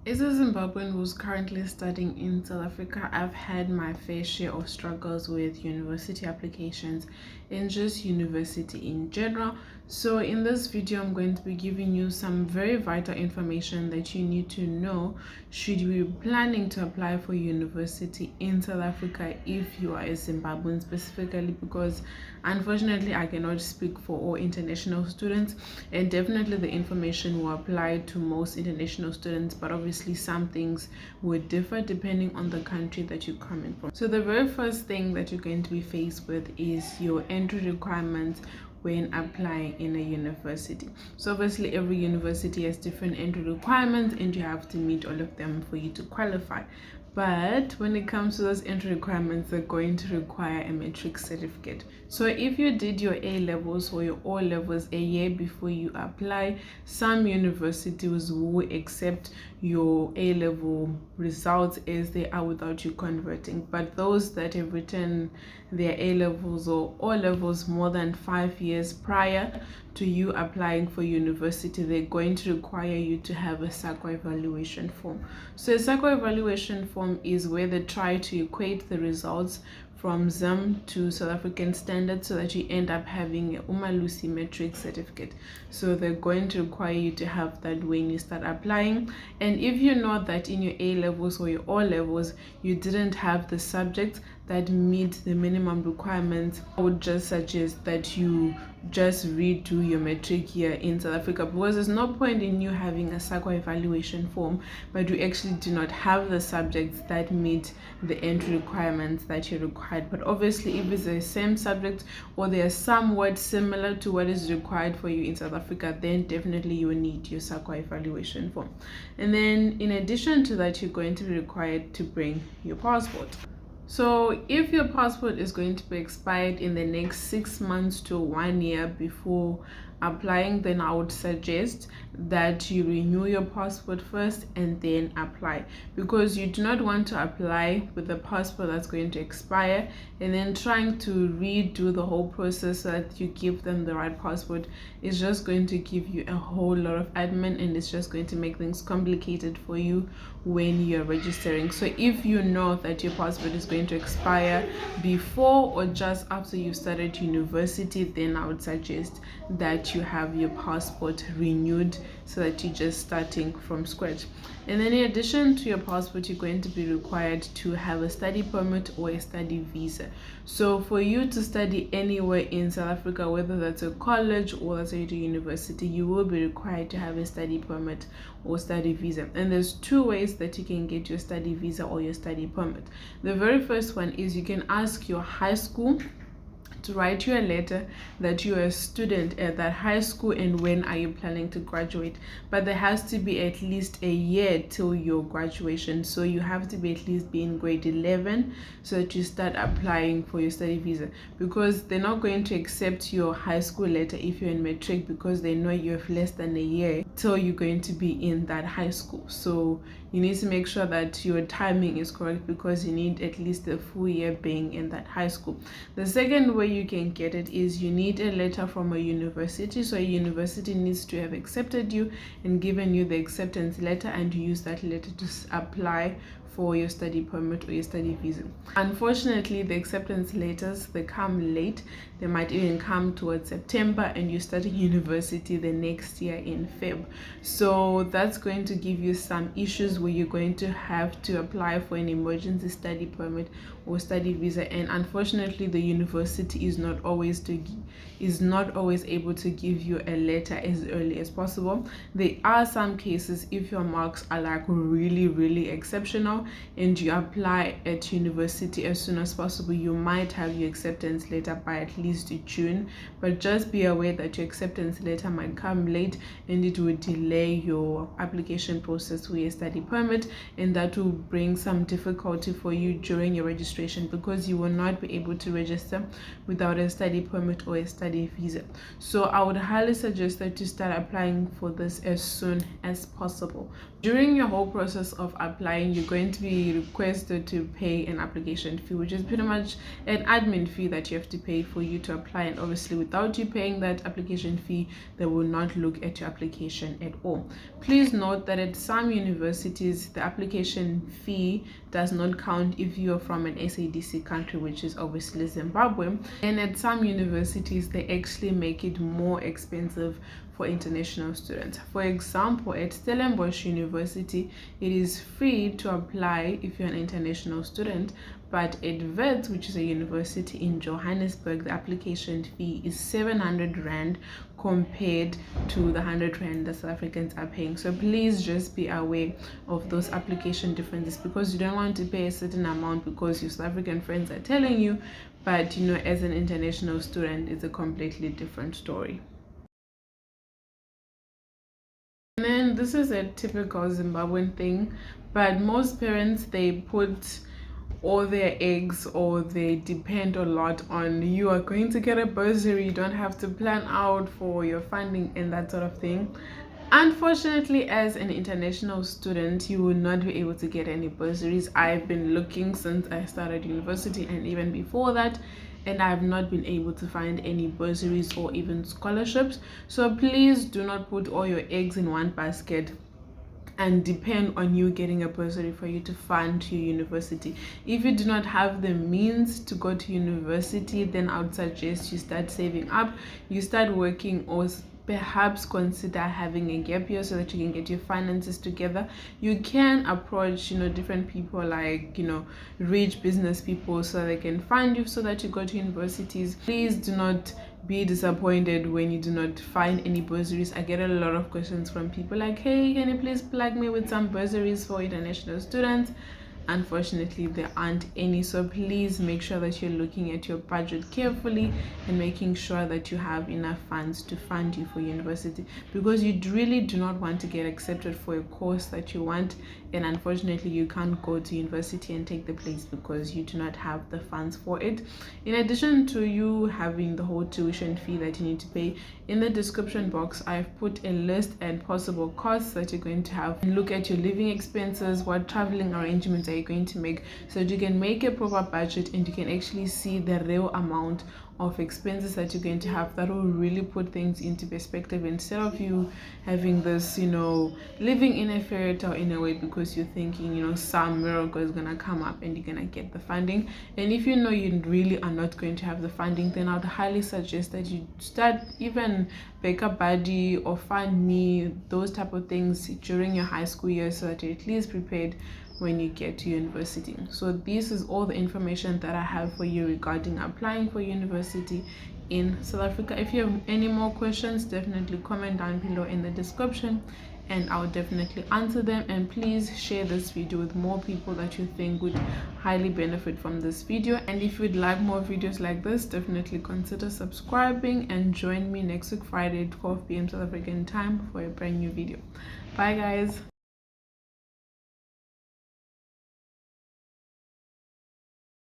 As a Zimbabwean who's currently studying in South Africa, I've had my fair share of struggles with university applications and just university in general. So in this video, I'm going to be giving you some very vital information that you need to know should you be planning to apply for university in South Africa if you are a Zimbabwean specifically, because unfortunately I cannot speak for all international students, and definitely the information will apply to most international students, but obviously some things would differ depending on the country that you're coming from. So the very first thing that you're going to be faced with is your entry requirements when applying in a university. So obviously every university has different entry requirements and you have to meet all of them for you to qualify. But when it comes to those entry requirements, they're going to require a matric certificate. So if you did your A levels or your O levels a year before you apply, some universities will accept your A level results as they are without you converting. But those that have written their A levels or O levels more than 5 years prior to you applying for university, they're going to require you to have a SAQA evaluation form. So a SAQA evaluation form is where they try to equate the results from Zim to South African standards so that you end up having a Umalusi metric certificate. So they're going to require you to have that when you start applying. And if you know that in your A levels or your O levels you didn't have the subjects that meet the minimum requirements, I would just suggest that you just redo your metric year in South Africa, because there's no point in you having a SAQA evaluation form but you actually do not have the subjects that meet the entry requirements that you required. But obviously if it's the same subject or they are somewhat similar to what is required for you in South Africa, then definitely you will need your SAQA evaluation form. And then in addition to that, you're going to be required to bring your passport. So if your passport is going to be expired in the next 6 months to 1 year before applying, then I would suggest that you renew your passport first and then apply, because you do not want to apply with a passport that's going to expire and then trying to redo the whole process so that you give them the right passport is just going to give you a whole lot of admin, and it's just going to make things complicated for you when you're registering. So if you know that your passport is going to expire before or just after you started university, then I would suggest that you have your passport renewed so that you're just starting from scratch. And then in addition to your passport, you're going to be required to have a study permit or a study visa. So for you to study anywhere in South Africa, whether that's a college or that's a university, you will be required to have a study permit or study visa. And there's two ways that you can get your study visa or your study permit. The very first one is you can ask your high school to write you a letter that you're a student at that high school and when are you planning to graduate. But there has to be at least a year till your graduation, so you have to be at least be in grade 11 so that you start applying for your study visa, because they're not going to accept your high school letter if you're in matric, because they know you have less than a year till you're going to be in that high school. So you need to make sure that your timing is correct, because you need at least a full year being in that high school. The second way you can get it is you need a letter from a university. So a university needs to have accepted you and given you the acceptance letter, and you use that letter to apply for your study permit or your study visa. Unfortunately, the acceptance letters, they come late. They might even come towards September and you're starting university the next year in Feb. So that's going to give you some issues where you're going to have to apply for an emergency study permit or study visa, and unfortunately the university is not always able to give you a letter as early as possible. There are some cases, if your marks are like really exceptional and you apply at university as soon as possible, you might have your acceptance letter by at least June. But just be aware that your acceptance letter might come late and it will delay your application process for your study permit, and that will bring some difficulty for you during your registration, because you will not be able to register without a study permit or a study visa. So I would highly suggest that you start applying for this as soon as possible. During your whole process of applying, you're going might be requested to pay an application fee, which is pretty much an admin fee that you have to pay for you to apply. And obviously without you paying that application fee, they will not look at your application at all. Please note that at some universities the application fee does not count if you are from an SADC country, which is obviously Zimbabwe, and at some universities they actually make it more expensive for international students. For example, at Stellenbosch University, it is free to apply if you're an international student, but at Wits, which is a university in Johannesburg, the application fee is 700 Rand compared to the 100 Rand that South Africans are paying. So please just be aware of those application differences, because you don't want to pay a certain amount because your South African friends are telling you, but as an international student, it's a completely different story. And then this is a typical Zimbabwean thing, but most parents, they put all their eggs, or they depend a lot on you are going to get a bursary, you don't have to plan out for your funding and that sort of thing. Unfortunately, as an international student, you will not be able to get any bursaries. I've been looking since I started university and even before that, and I have not been able to find any bursaries or even scholarships. So please do not put all your eggs in one basket and depend on you getting a bursary for you to fund your university. If you do not have the means to go to university, then I would suggest you start saving up, you start working, or perhaps consider having a gap year so that you can get your finances together. You can approach different people, like rich business people, so they can fund you so that you go to universities. Please do not be disappointed when you do not find any bursaries. I get a lot of questions from people like, hey, can you please plug me with some bursaries for international students? Unfortunately, there aren't any. So please make sure that you're looking at your budget carefully and making sure that you have enough funds to fund you for university, because you really do not want to get accepted for a course that you want, and unfortunately you can't go to university and take the place because you do not have the funds for it. In addition to you having the whole tuition fee that you need to pay, in the description box I've put a list and possible costs that you're going to have. Look at your living expenses, what traveling arrangements are you going to make, so that you can make a proper budget and you can actually see the real amount of expenses that you're going to have. That will really put things into perspective, instead of you having this living in a fairy tale in a way, because you're thinking some miracle is gonna come up and you're gonna get the funding. And if you really are not going to have the funding, then I would highly suggest that you start even backup buddy or fund me, those type of things during your high school years, so that you're at least prepared when you get to university. So this is all the information that I have for you regarding applying for university in South Africa. If you have any more questions, definitely comment down below in the description and I'll definitely answer them. And please share this video with more people that you think would highly benefit from this video. And if you'd like more videos like this, definitely consider subscribing and join me next week Friday at 12 p.m. South African time for a brand new video. Bye guys.